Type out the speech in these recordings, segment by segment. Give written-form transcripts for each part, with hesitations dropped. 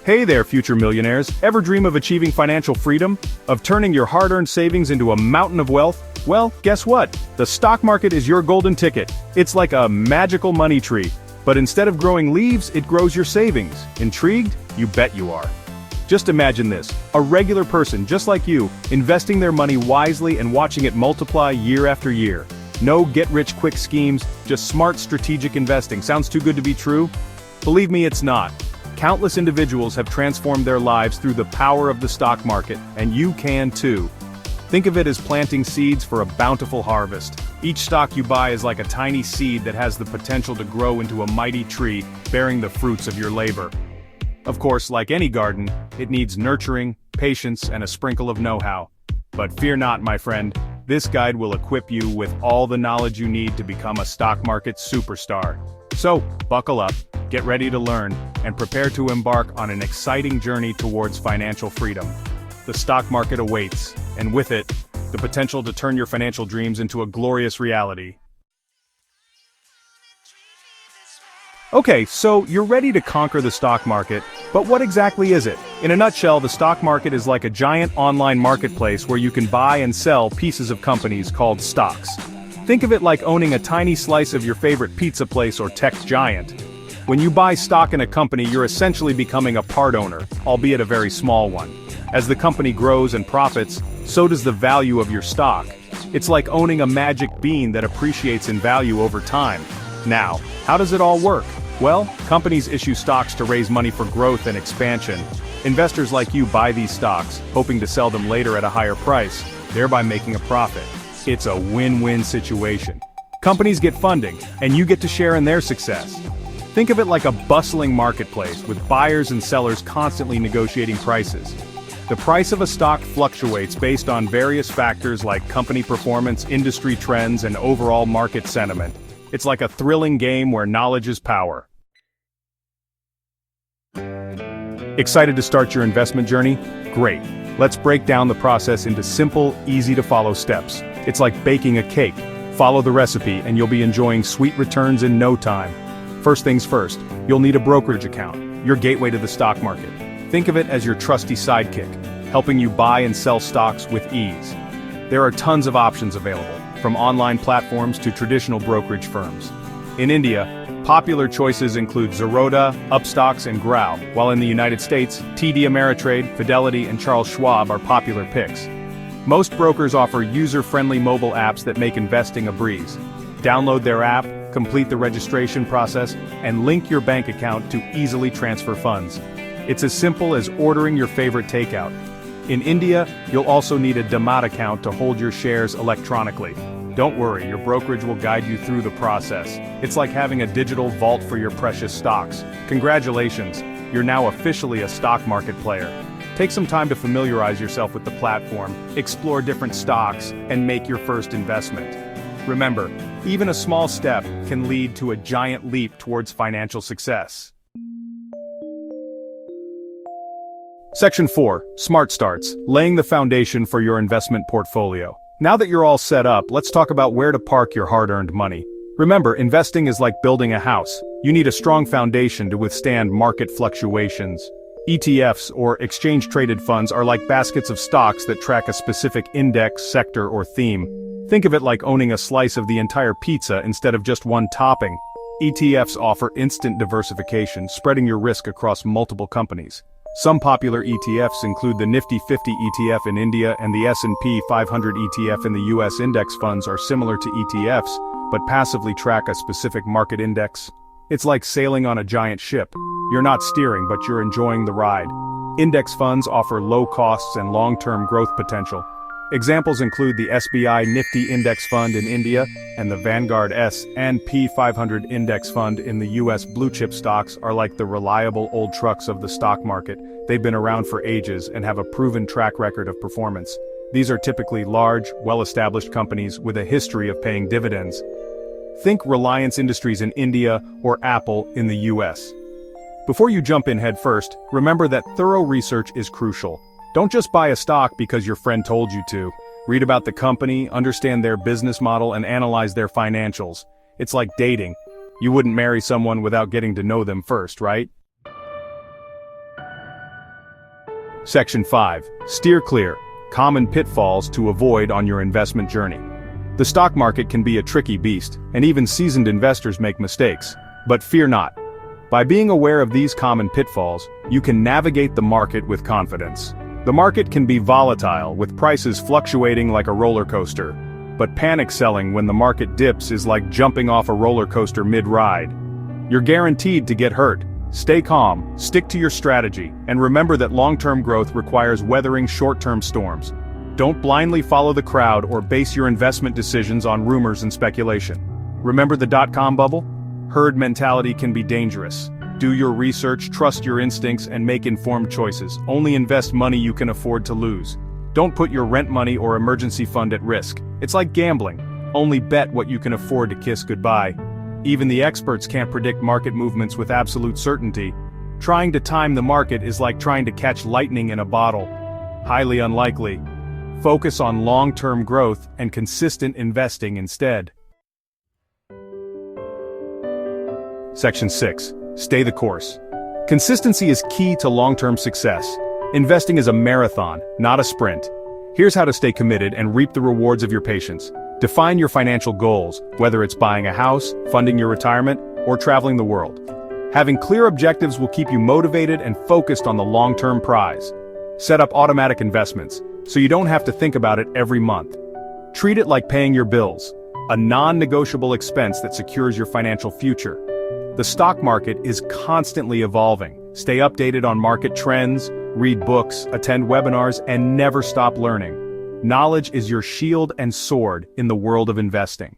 Hey there, future millionaires. Ever dream of achieving financial freedom? Of turning your hard-earned savings into a mountain of wealth? Well, guess what? The stock market is your golden ticket. It's like a magical money tree. But instead of growing leaves, it grows your savings. Intrigued? You bet you are. Just imagine this, a regular person just like you, investing their money wisely and watching it multiply year after year. No get-rich-quick schemes, just smart strategic investing. Sounds too good to be true? Believe me, it's not. Countless individuals have transformed their lives through the power of the stock market, and you can too. Think of it as planting seeds for a bountiful harvest. Each stock you buy is like a tiny seed that has the potential to grow into a mighty tree, bearing the fruits of your labor. Of course, like any garden, it needs nurturing, patience, and a sprinkle of know-how. But fear not, my friend, this guide will equip you with all the knowledge you need to become a stock market superstar. So, buckle up, get ready to learn, and prepare to embark on an exciting journey towards financial freedom. The stock market awaits, and with it, the potential to turn your financial dreams into a glorious reality. Okay, so you're ready to conquer the stock market, but what exactly is it? In a nutshell, the stock market is like a giant online marketplace where you can buy and sell pieces of companies called stocks. Think of it like owning a tiny slice of your favorite pizza place or tech giant. When you buy stock in a company, you're essentially becoming a part owner, albeit a very small one. As the company grows and profits, so does the value of your stock. It's like owning a magic bean that appreciates in value over time. Now, how does it all work? Well, companies issue stocks to raise money for growth and expansion. Investors like you buy these stocks, hoping to sell them later at a higher price, thereby making a profit. It's a win-win situation. Companies get funding, and you get to share in their success. Think of it like a bustling marketplace with buyers and sellers constantly negotiating prices. The price of a stock fluctuates based on various factors like company performance, industry trends, and overall market sentiment. It's like a thrilling game where knowledge is power. Excited to start your investment journey? Great. Let's break down the process into simple, easy-to-follow steps. It's like baking a cake. Follow the recipe and you'll be enjoying sweet returns in no time. First things first, you'll need a brokerage account, your gateway to the stock market. Think of it as your trusty sidekick, helping you buy and sell stocks with ease. There are tons of options available, from online platforms to traditional brokerage firms. In India, popular choices include Zerodha, Upstocks, and Grau, while in the United States, TD Ameritrade, Fidelity, and Charles Schwab are popular picks. Most brokers offer user-friendly mobile apps that make investing a breeze. Download their app, complete the registration process, and link your bank account to easily transfer funds. It's as simple as ordering your favorite takeout. In India, you'll also need a Demat account to hold your shares electronically. Don't worry, your brokerage will guide you through the process. It's like having a digital vault for your precious stocks. Congratulations, you're now officially a stock market player. Take some time to familiarize yourself with the platform, explore different stocks, and make your first investment. Remember, even a small step can lead to a giant leap towards financial success. Section 4, Smart Starts, laying the foundation for your investment portfolio. Now that you're all set up, let's talk about where to park your hard-earned money. Remember, investing is like building a house. You need a strong foundation to withstand market fluctuations. ETFs, or exchange-traded funds, are like baskets of stocks that track a specific index, sector, or theme. Think of it like owning a slice of the entire pizza instead of just one topping. ETFs offer instant diversification, spreading your risk across multiple companies. Some popular ETFs include the Nifty 50 ETF in India and the S&P 500 ETF in the US. Index funds are similar to ETFs, but passively track a specific market index. It's like sailing on a giant ship. You're not steering, but you're enjoying the ride. Index funds offer low costs and long-term growth potential. Examples include the SBI Nifty Index Fund in India and the Vanguard S&P 500 Index Fund in the US. Blue-chip stocks are like the reliable old trucks of the stock market. They've been around for ages and have a proven track record of performance. These are typically large, well-established companies with a history of paying dividends. Think Reliance Industries in India or Apple in the US. Before you jump in headfirst, remember that thorough research is crucial. Don't just buy a stock because your friend told you to. Read about the company, understand their business model, and analyze their financials. It's like dating. You wouldn't marry someone without getting to know them first, right? Section 5. Steer clear. Common pitfalls to avoid on your investment journey. The stock market can be a tricky beast, and even seasoned investors make mistakes. But fear not. By being aware of these common pitfalls, you can navigate the market with confidence. The market can be volatile, with prices fluctuating like a roller coaster. But panic selling when the market dips is like jumping off a roller coaster mid-ride. You're guaranteed to get hurt. Stay calm, stick to your strategy, and remember that long-term growth requires weathering short-term storms. Don't blindly follow the crowd or base your investment decisions on rumors and speculation. Remember the dot-com bubble? Herd mentality can be dangerous. Do your research, trust your instincts, and make informed choices. Only invest money you can afford to lose. Don't put your rent money or emergency fund at risk. It's like gambling. Only bet what you can afford to kiss goodbye. Even the experts can't predict market movements with absolute certainty. Trying to time the market is like trying to catch lightning in a bottle. Highly unlikely. Focus on long-term growth and consistent investing instead. Section 6. Stay the course. Consistency is key to long-term success. Investing is a marathon, not a sprint. Here's how to stay committed and reap the rewards of your patience. Define your financial goals, whether it's buying a house, funding your retirement, or traveling the world. Having clear objectives will keep you motivated and focused on the long-term prize. Set up automatic investments, so you don't have to think about it every month. Treat it like paying your bills, a non-negotiable expense that secures your financial future. The stock market is constantly evolving. Stay updated on market trends, read books, attend webinars, and never stop learning. Knowledge is your shield and sword in the world of investing.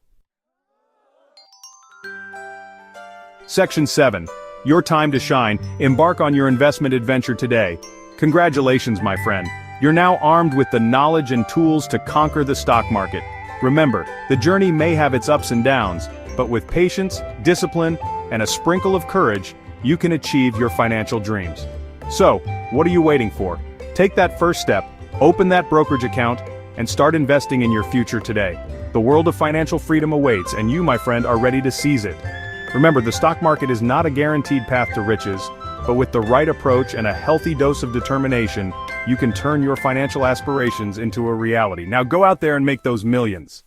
Section 7. Your time to shine. Embark on your investment adventure today. Congratulations, my friend. You're now armed with the knowledge and tools to conquer the stock market. Remember, the journey may have its ups and downs, but with patience, discipline, and a sprinkle of courage, you can achieve your financial dreams. So, what are you waiting for? Take that first step, open that brokerage account, and start investing in your future today. The world of financial freedom awaits, and you, my friend, are ready to seize it. Remember, the stock market is not a guaranteed path to riches, but with the right approach and a healthy dose of determination, you can turn your financial aspirations into a reality. Now go out there and make those millions.